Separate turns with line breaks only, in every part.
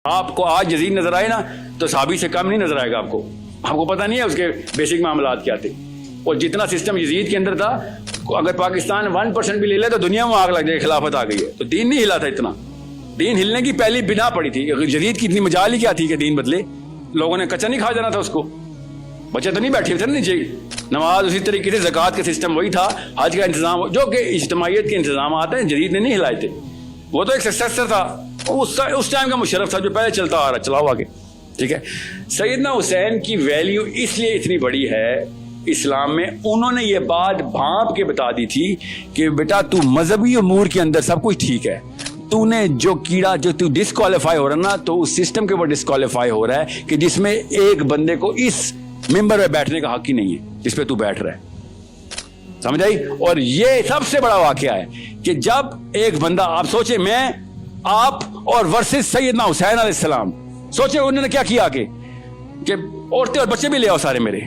آپ کو آج یزید نظر آئے نا تو صحابی سے کم نہیں نظر آئے گا آپ کو پتہ نہیں ہے اس کے بیسک معاملات کیا تھے. اور جتنا سسٹم یزید کے اندر تھا, اگر پاکستان 1% بھی لے لے تو دنیا میں آگ لگ جائے. خلافت آ گئی ہے تو دین نہیں ہلا تھا اتنا. دین ہلنے کی پہلی بنا پڑی تھی. یزید کی اتنی مجال ہی کیا تھی کہ دین بدلے. لوگوں نے کچا نہیں کھا جانا تھا اس کو. بچے تو نہیں بیٹھے تھے نا نیچے. نماز اسی طریقے سے, زکوٰۃ کا سسٹم وہی تھا, حج کا انتظام جو کہ اجتماعیت کے انتظامات ہیں جدید نے نہیں ہلائے تھے. وہ تو ایک سکسیسر تھا اس ٹائم کا مشرف تھا جو پہلے چلتا آ رہا, چلاؤ آگے. ٹھیک ہے. سیدنا حسین کی ویلیو اس لیے اتنی بڑی ہے اسلام میں, انہوں نے یہ بات بھانپ کے بتا دی تھی کہ بیٹا تو مذہبی امور کے اندر سب کچھ ٹھیک ہے, تو نے جو کیڑا جو تو ڈسکوالیفائی ہو رہا نا, تو اس سسٹم کے اوپر ڈسکوالیفائی ہو رہا ہے کہ جس میں ایک بندے کو اس ممبر پہ بیٹھنے کا حق ہی نہیں ہے جس پہ تو بیٹھ رہا ہے. سمجھ آئی. اور یہ سب سے بڑا واقعہ ہے کہ جب ایک بندہ, آپ سوچیں میں آپ اور ورسز سیدنا حسین علیہ السلام, سوچیں انہوں نے کیا کیا کہ عورتیں اور بچے بھی لے آؤ سارے میرے,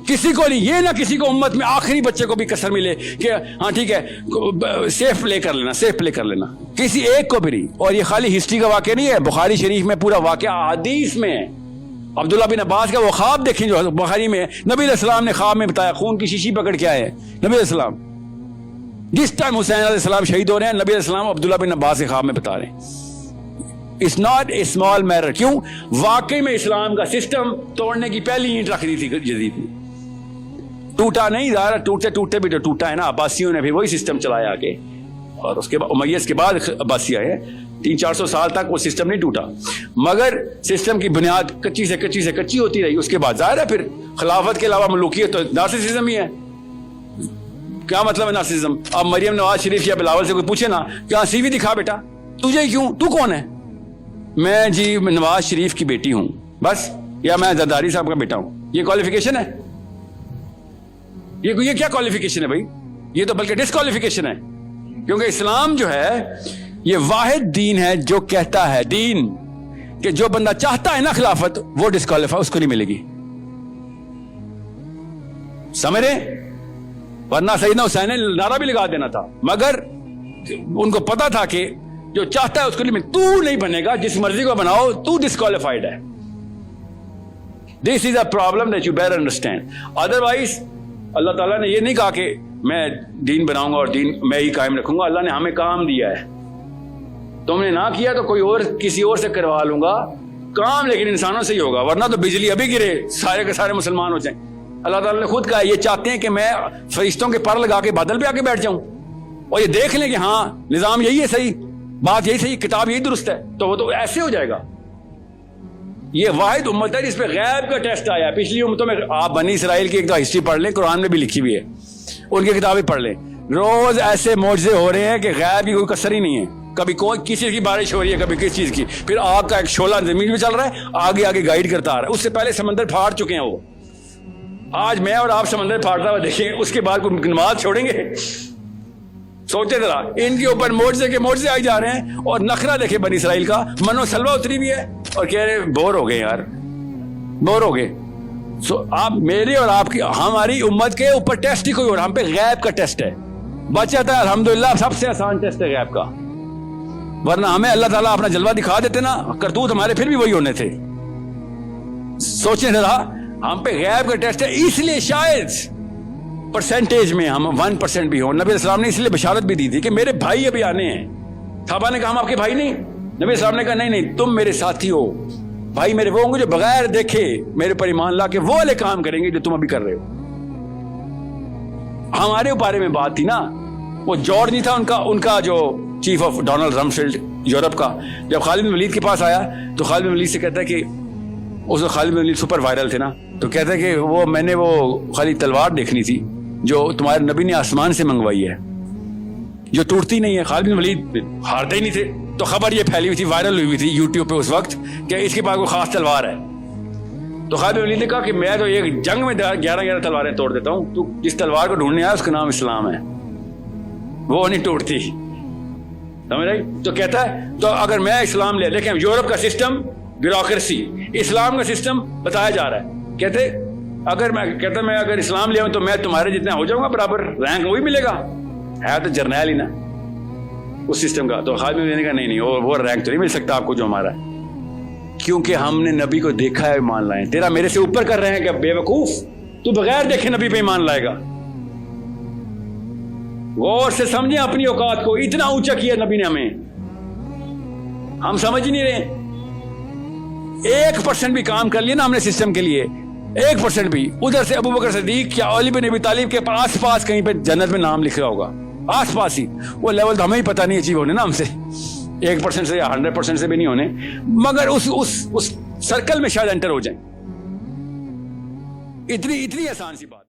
کسی کو نہیں, یہ نہ کسی کو امت میں آخری بچے کو بھی کسر ملے کہ ہاں ٹھیک ہے سیف پلے کر لینا, کسی ایک کو بھی نہیں. اور یہ خالی ہسٹری کا واقعہ نہیں ہے, بخاری شریف میں پورا واقعہ حدیث میں ہے. عبداللہ بن عباس کا وہ خواب دیکھیں جو بخاری میں ہے, نبی علیہ السلام نے خواب میں بتایا خون کی شیشی پکڑ کے آئے ہیں نبی علیہ السلام. جس ٹائم حسین علیہ السلام شہید ہو رہے ہیں, نبی علیہ السلام عبداللہ بن عباس کے خواب میں بتا رہے ہیں. It's not a small matter. کیوں؟ واقعی میں اسلام کا سسٹم توڑنے کی پہلی اینٹ رکھ دی تھی یزید نے. ٹوٹا نہیں, ظاہر ٹوٹتے بھی تو ٹوٹا ہے نا. عباسیوں نے بھی وہی سسٹم چلایا آگے, اور اس کے بعد امیہ کے بعد عباسی آئے, 300-400 سال تک وہ سسٹم نہیں ٹوٹا, مگر سسٹم کی بنیاد کچی سے کچی ہوتی رہی. اس کے بعد ظاہر ہے پھر خلافت کے علاوہ ملوکیت تو نارسسزم ہی ہے. کیا مطلب ہے نارسسزم؟ اب مریم نواز شریف یا بلاول سے کوئی پوچھے نا کیا سی وی دکھا بیٹا, تجھے کیوں, تو کون ہے؟ میں جی نواز شریف کی بیٹی ہوں بس, یا میں زرداری صاحب کا بیٹا ہوں. یہ کوالیفیکیشن ہے؟ یہ کیا کوالیفیکیشن ہے بھائی؟ یہ تو بلکہ ڈسکوالیفیکیشن ہے. کیونکہ اسلام جو ہے یہ واحد دین ہے جو کہتا ہے دین کہ جو بندہ چاہتا ہے نا خلافت, وہ ڈسکوالیفائی اس کو نہیں ملے گی. سمجھ رہے؟ ورنہ سیدنا حسین نے نعرہ بھی لگا دینا تھا, مگر ان کو پتا تھا کہ جو چاہتا ہے اس کو نہیں ملے. تو نہیں بنے گا, جس مرضی کو بناؤ, تو ڈسکوالیفائڈ ہے. This is a problem that you better understand. Otherwise اللہ تعالیٰ نے یہ نہیں کہا کہ میں دین بناؤں گا اور دین میں ہی قائم رکھوں گا. اللہ نے ہمیں کام دیا ہے, تم نے نہ کیا تو کوئی اور کسی اور سے کروا لوں گا کام, لیکن انسانوں سے ہی ہوگا. ورنہ تو بجلی ابھی گرے سارے کے سارے مسلمان ہو جائیں. اللہ تعالیٰ نے خود کہا یہ چاہتے ہیں کہ میں فرشتوں کے پر لگا کے بادل پہ آ کے بیٹھ جاؤں اور یہ دیکھ لیں کہ ہاں نظام یہی ہے صحیح, بات یہی صحیح, کتاب یہی درست ہے, تو وہ تو ایسے ہو جائے گا. یہ واحد امت ہے جس پہ غیب کا ٹیسٹ آیا. پچھلی امتوں میں آپ بنی اسرائیل کی ایک دو ہسٹری پڑھ لیں, قرآن میں بھی لکھی ہوئی ہے, ان کی کتابیں پڑھ لیں. روز ایسے معجزے ہو رہے ہیں کہ غیب کی کوئی کسر ہی نہیں ہے. کبھی کوئی کسی چیز کی بارش ہو رہی ہے, کبھی کس چیز کی, پھر آگ کا ایک شعلہ زمین میں چل رہا ہے, آگے آگے گائیڈ کرتا آ رہا ہے. اس سے پہلے سمندر پھاڑ چکے ہیں وہ. آج میں اور آپ سمندر پھاڑتا ہوا دیکھیں, اس کے بعد کوئی نماز چھوڑیں گے؟ سوچے ذرا, ان کے اوپر معجزے کے معجزے آئی جا رہے ہیں. اور نخرہ دیکھیں بنی اسرائیل کا, منو سلوہ اتری بھی ہے اور کہہ رہے بور ہو گئے یار, بور ہو گئے. آپ میرے اور آپ کی ہماری امت کے اوپر ٹیسٹ ہی کوئی اور, ہم پہ غیب کا ٹیسٹ ہے. بچا تھا الحمدللہ, سب سے آسان ٹیسٹ ہے غیب کا. ورنہ ہمیں اللہ تعالیٰ اپنا جلوہ دکھا دیتے نا, کرتوت ہمارے پھر بھی وہی ہونے تھے. سوچیں ذرا, ہم پہ غیب کا ٹیسٹ ہے. اس لیے شاید پرسنٹیج میں ہم 1% بھی ہوں. نبی السلام نے اس لیے بشارت بھی دی تھی کہ میرے بھائی ابھی آنے ہیں. صحابہ نے کہا ہم آپ کے بھائی نہیں. نبی السلام نے کہا نہیں تم میرے ساتھی ہو. بھائی میرے وہ ہوں گے جو بغیر دیکھے میرے پر ایمان لا کے وہ والے کام کریں گے جو تم ابھی کر رہے ہو. ہمارے بارے میں بات تھی نا, وہ جارج نہیں تھا ان کا جو chief of Donald Rumsfeld Europe کا, جب خالد بن ولید کے پاس آیا تو خالد بن ولید سے کہتا ہے کہ اس وقت خالد بن ولید سپر وائرل تھے نا, تو کہتا ہے کہ وہ میں نے وہ خالی تلوار دیکھنی تھی جو تمہارے نبی نے آسمان سے منگوائی ہے, جو ٹوٹتی نہیں ہے. خالد بن ولید ہارتے ہی نہیں تھے, تو خبر یہ پھیلی ہوئی تھی, وائرل ہوئی تھی یوٹیوب پہ اس وقت کہ اس کے پاس کوئی خاص تلوار ہے. تو خالد بن ولید نے کہا کہ میں تو ایک جنگ میں 11 تلواریں توڑ دیتا ہوں, تو جس تلوار کو ڈھونڈنے آیا اس کا نام اسلام ہے, وہ نہیں ٹوٹتی. سمجھ رہی؟ تو کہتا ہے تو اگر میں اسلام لے, دیکھیں یورپ کا سسٹم بیوروکریسی, اسلام کا سسٹم بتایا جا رہا ہے. کہتے میں اگر اسلام لے آؤں تو میں تمہارے جتنا ہو جاؤں گا برابر, رینک وہی ملے گا. ہے تو جرنیل ہی نا اس سسٹم کا. تو خالد بن ولید نے کہا نہیں وہ رینک تو نہیں مل سکتا آپ کو جو ہمارا ہے. کیونکہ ہم نے نبی کو دیکھا ہے ایمان لائے. تیرا میرے سے اوپر کر رہے ہیں کہ بے وقوف تو بغیر دیکھے نبی پہ ایمان لائے گا. غور سے سمجھیں اپنی اوقات کو, اتنا اونچا کیا نبی نے ہمیں, ہم سمجھ نہیں رہے. 1% بھی کام کر لیا نا ہم نے سسٹم کے لیے, 1% بھی, ادھر سے ابو بکر صدیق یا علی بن ابی طالب کے آس پاس کہیں پہ جنت میں نام لکھ رہا ہوگا, آس پاس ہی. وہ لیول تو ہمیں ہی پتہ نہیں اچیو ہونے نا ہم سے, 1% سے یا 100% سے بھی نہیں ہونے, مگر اس سرکل میں شاید انٹر ہو جائیں. اتنی آسان سی بات.